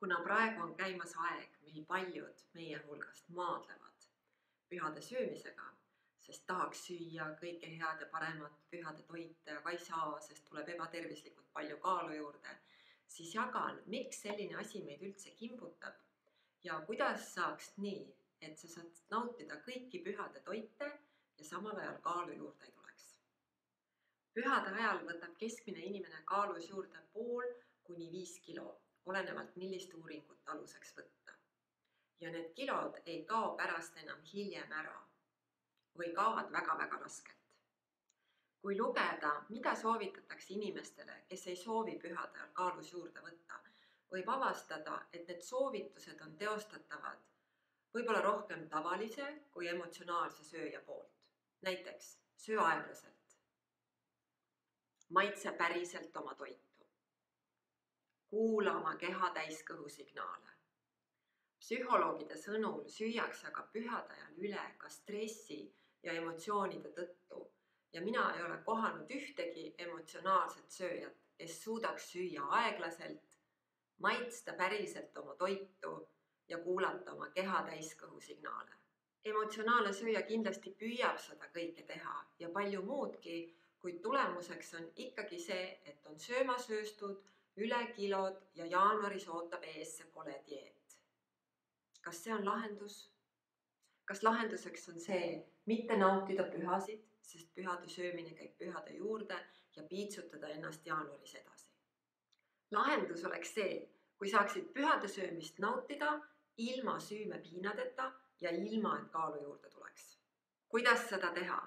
Kuna praegu on käimas aeg, mil paljud meie hulgast maadlevad pühade söömisega, sest tahaks süüa kõike head ja paremat pühade toite, aga ei saa, sest tuleb ebatervislikult palju kaalu juurde, siis jagan, miks selline asi meid üldse kimbutab ja kuidas saaks nii, et sa saad nautida kõiki pühade toite ja samal ajal kaalu juurde ei tuleks. Pühade ajal võtab keskmine inimene kaalus juurde 0,5 kuni 5 kilo, olenevalt millist uuringut aluseks võtta. Ja need kilod ei kao pärast enam hiljem ära või kaovad väga-väga raskelt. Kui lugeda, mida soovitatakse inimestele, kes ei soovi pühade ajal kaalus juurde võtta, võib avastada, et need soovitused on teostatavad võib-olla rohkem tavalise kui emotsionaalse sööja poolt. Näiteks söö aeglaselt, maitse päriselt oma toitu, kuula oma keha täiskõhu signaale. Psühholoogide sõnul süüakse aga pühade ajal üle ka stressi ja emotsioonide tõttu ja mina ei ole kohanud ühtegi emotsionaalset sööjat, kes suudaks süüa aeglaselt, maitsta päriselt oma toitu ja kuulata oma keha täiskõhu signaale. Emotsionaalne sööja kindlasti püüab seda kõike teha ja palju muudki, kuid tulemuseks on ikkagi see, et on sööma sööstud, üle kilod ja jaanuaris ootab ees see kole dieet. Kas see on lahendus? Kas lahenduseks on see mitte nautida pühasid, sest pühade söömine käib pühade juurde ja piitsutada ennast jaanuaris edasi? Lahendus oleks see, kui saaksid pühade söömist nautida ilma süümepiinadeta ja ilma, et kaalu juurde tuleks. Kuidas seda teha?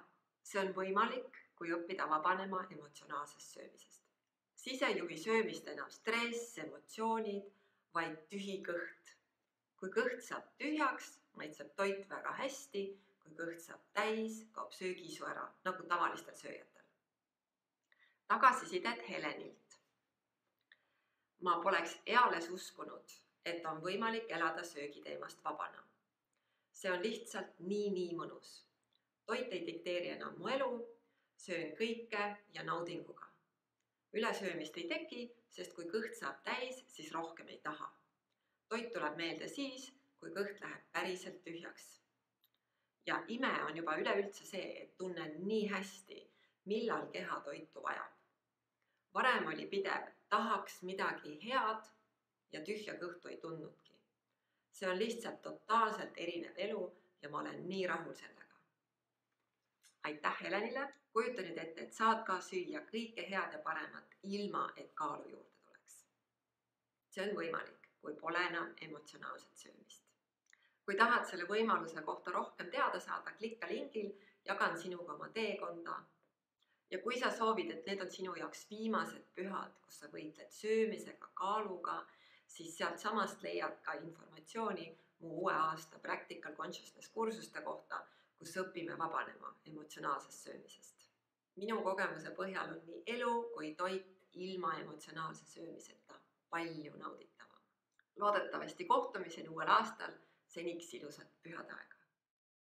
See on võimalik, kui õppida vabanema emotsionaalsest söömisest. Siis ei juhi söömist enam stress, emotsioonid, vaid tühi kõht. Kui kõht saab tühjaks, maitseb toit väga hästi, kui kõht saab täis, kaob söögiisu ära, nagu tavalistel sööjatel. Tagasisidet Helenilt. Ma poleks eales uskunud, et on võimalik elada söögiteemast vabana. See on lihtsalt nii mõnus. Toit ei dikteeri enam mu elu, söön kõike ja naudinguga. Ülesöömist ei teki, sest kui kõht saab täis, siis rohkem ei taha. Toit tuleb meelde siis, kui kõht läheb päriselt tühjaks. Ja ime on juba üleüldse see, et tunnen nii hästi, millal keha toitu vajab. Varem oli pidev, tahaks midagi head ja tühja kõhtu ei tundnudki. See on lihtsalt totaalselt erinev elu ja ma olen nii rahul sellega. Aitäh Helenile! Kujuta nüüd ette, et saad ka süüa kõike head ja paremat ilma, et kaalu juurde tuleks. See on võimalik, kui pole enam emotsionaalset söömist. Kui tahad selle võimaluse kohta rohkem teada saada, klikka lingil, jagan sinuga oma teekonda. Ja kui sa soovid, et need on sinu jaoks viimased pühad, kus sa võitled söömisega, kaaluga, siis sealt samast leiad ka informatsiooni mu uue aasta Practical Consciousness kursuste kohta, kus õpime vabanema emotsionaalsest söömisest. Minu kogemuse põhjal on nii elu kui toit ilma emotsionaalse söömiseta palju nauditavam. Loodetavasti kohtumiseni uuel aastal, seniks ilusat pühade aega.